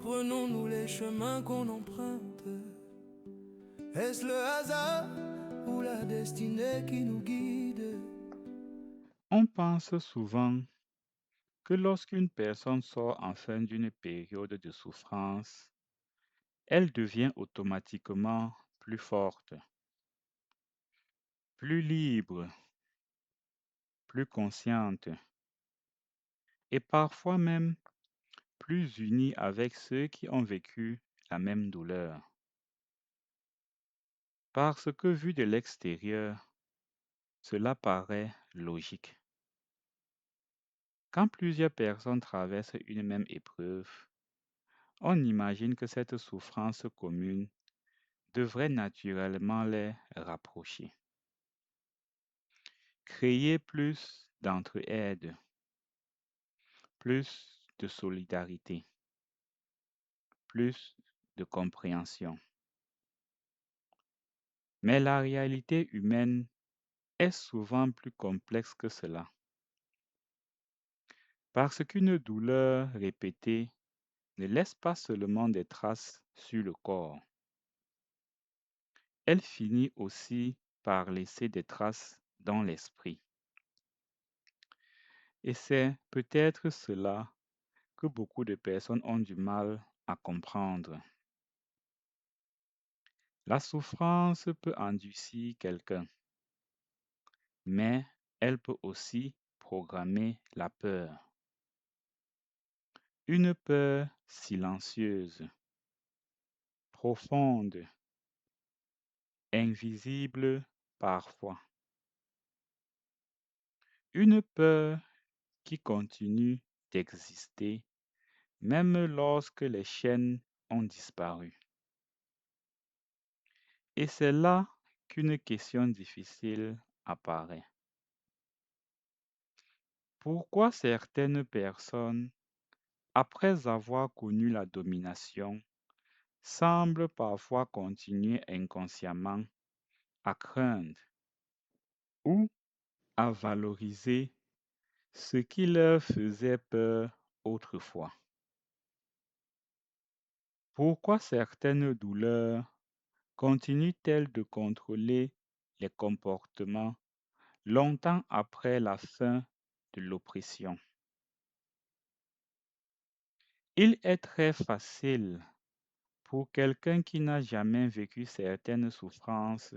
prenons-nous les chemins qu'on emprunte? Est-ce le hasard ou la destinée qui nous guide? On pense souvent que lorsqu'une personne sort enfin d'une période de souffrance, elle devient automatiquement plus forte, plus libre, plus consciente et parfois même plus unie avec ceux qui ont vécu la même douleur. Parce que vu de l'extérieur, cela paraît logique. Quand plusieurs personnes traversent une même épreuve, on imagine que cette souffrance commune devrait naturellement les rapprocher, créer plus d'entraide, plus de solidarité, plus de compréhension. Mais la réalité humaine est souvent plus complexe que cela, parce qu'une douleur répétée ne laisse pas seulement des traces sur le corps, elle finit aussi par laisser des traces dans l'esprit. Et c'est peut-être cela que beaucoup de personnes ont du mal à comprendre. La souffrance peut endurcir quelqu'un, mais elle peut aussi programmer la peur. Une peur silencieuse, profonde, invisible parfois. Une peur qui continue d'exister même lorsque les chaînes ont disparu. Et c'est là qu'une question difficile apparaît. Pourquoi certaines personnes, après avoir connu la domination, semblent parfois continuer inconsciemment à craindre ou à valoriser ce qui leur faisait peur autrefois? Pourquoi certaines douleurs continuent-elles de contrôler les comportements longtemps après la fin de l'oppression? Il est très facile pour quelqu'un qui n'a jamais vécu certaines souffrances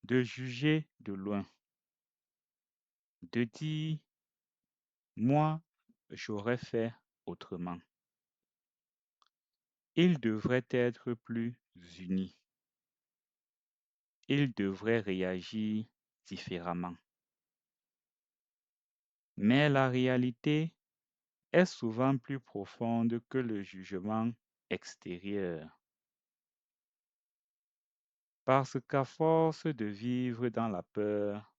de juger de loin, de dire moi, j'aurais fait autrement. Ils devraient être plus unis. Ils devraient réagir différemment. Mais la réalité est souvent plus profonde que le jugement extérieur. Parce qu'à force de vivre dans la peur,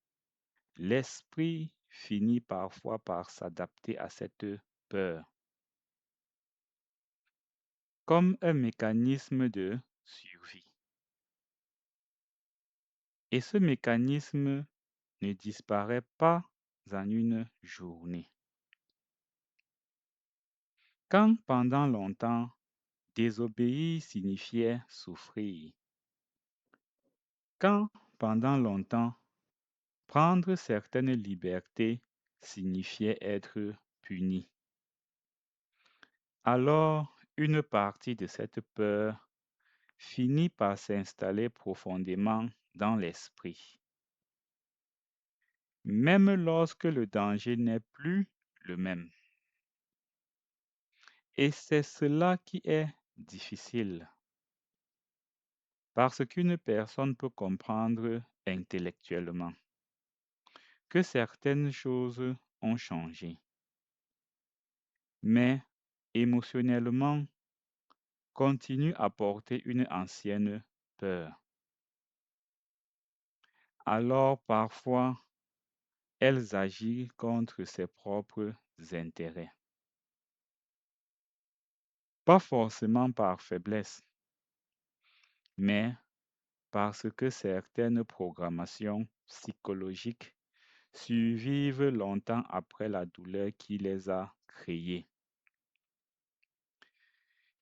l'esprit finit parfois par s'adapter à cette peur, comme un mécanisme de survie. Et ce mécanisme ne disparaît pas en une journée. Quand pendant longtemps, désobéir signifiait souffrir, quand pendant longtemps, prendre certaines libertés signifiait être puni, alors une partie de cette peur finit par s'installer profondément dans l'esprit, même lorsque le danger n'est plus le même. Et c'est cela qui est difficile, parce qu'une personne peut comprendre intellectuellement que certaines choses ont changé, mais émotionnellement continue à porter une ancienne peur. Alors parfois, elles agissent contre ses propres intérêts. Pas forcément par faiblesse, mais parce que certaines programmations psychologiques survivent longtemps après la douleur qui les a créées.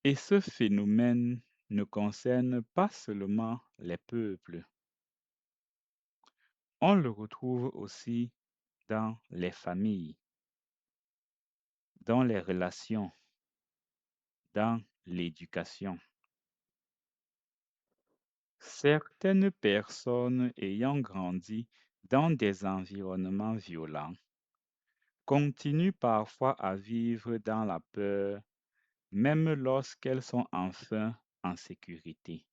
Et ce phénomène ne concerne pas seulement les peuples, on le retrouve aussi dans les familles, dans les relations, dans l'éducation. Certaines personnes ayant grandi dans des environnements violents continuent parfois à vivre dans la peur, même lorsqu'elles sont enfin en sécurité.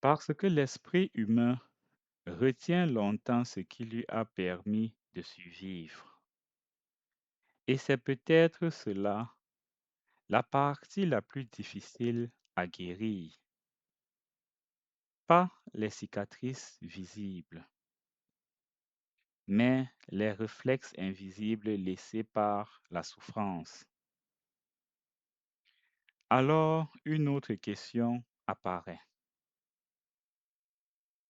Parce que l'esprit humain retient longtemps ce qui lui a permis de survivre. Et c'est peut-être cela la partie la plus difficile à guérir, pas les cicatrices visibles, mais les réflexes invisibles laissés par la souffrance. Alors, une autre question apparaît.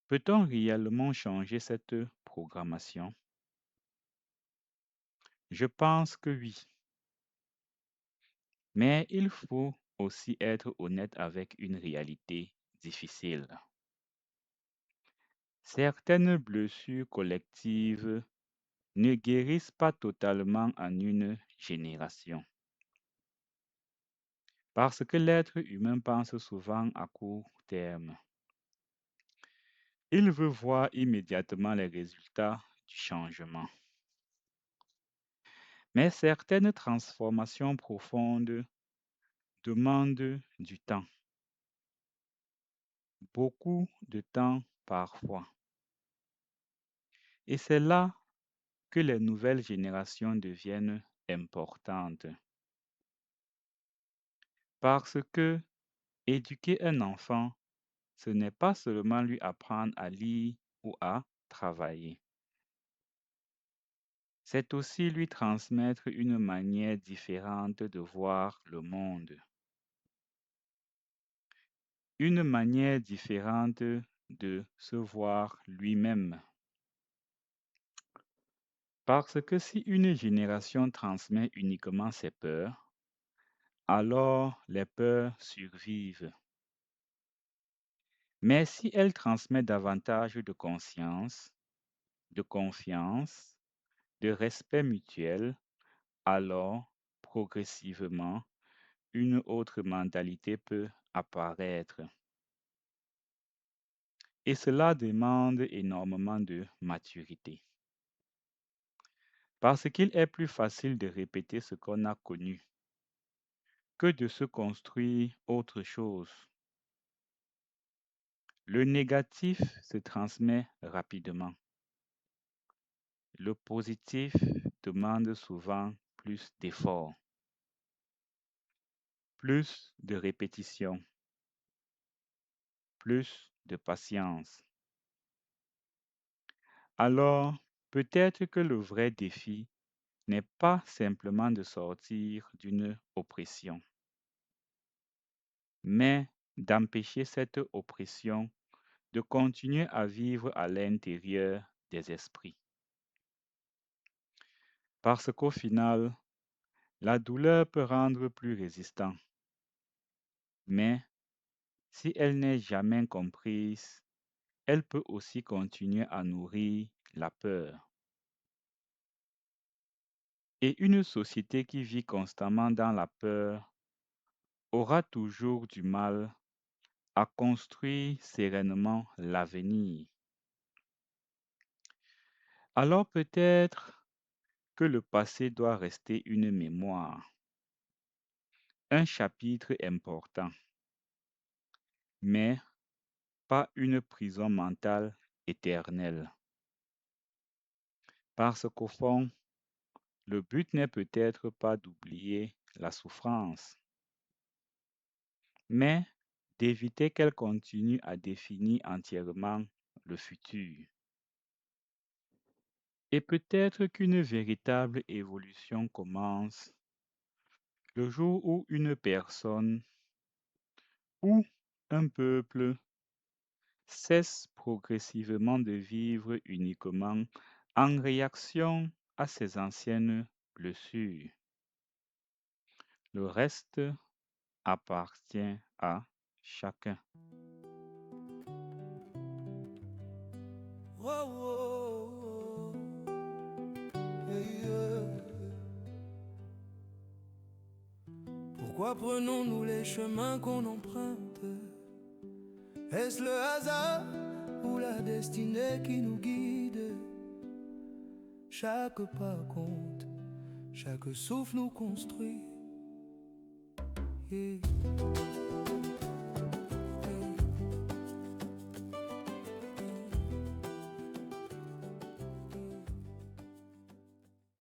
Peut-on réellement changer cette programmation? Je pense que oui, mais il faut aussi être honnête avec une réalité difficile. Certaines blessures collectives ne guérissent pas totalement en une génération, parce que l'être humain pense souvent à court terme. Il veut voir immédiatement les résultats du changement. Mais certaines transformations profondes demandent du temps, beaucoup de temps parfois. Et c'est là que les nouvelles générations deviennent importantes. Parce que éduquer un enfant, ce n'est pas seulement lui apprendre à lire ou à travailler. C'est aussi lui transmettre une manière différente de voir le monde, une manière différente de se voir lui-même. Parce que si une génération transmet uniquement ses peurs, alors les peurs survivent. Mais si elle transmet davantage de conscience, de confiance, de respect mutuel, alors progressivement, une autre mentalité peut apparaître. Et cela demande énormément de maturité. Parce qu'il est plus facile de répéter ce qu'on a connu que de se construire autre chose. Le négatif se transmet rapidement. Le positif demande souvent plus d'efforts, plus de répétition, plus de patience. Alors, peut-être que le vrai défi n'est pas simplement de sortir d'une oppression, mais d'empêcher cette oppression de continuer à vivre à l'intérieur des esprits. Parce qu'au final, la douleur peut rendre plus résistant, mais si elle n'est jamais comprise, elle peut aussi continuer à nourrir la peur. Et une société qui vit constamment dans la peur aura toujours du mal à construire sereinement l'avenir. Alors peut-être que le passé doit rester une mémoire, un chapitre important, mais pas une prison mentale éternelle. Parce qu'au fond, le but n'est peut-être pas d'oublier la souffrance, mais d'éviter qu'elle continue à définir entièrement le futur. Et peut-être qu'une véritable évolution commence le jour où une personne ou un peuple cesse progressivement de vivre uniquement en réaction à ses anciennes blessures. Le reste appartient à chacun. Oh, oh, oh. Hey, Pourquoi prenons-nous les chemins qu'on emprunte? Est-ce le hasard ou la destinée qui nous guide? Chaque pas compte, chaque souffle nous construit. Yeah.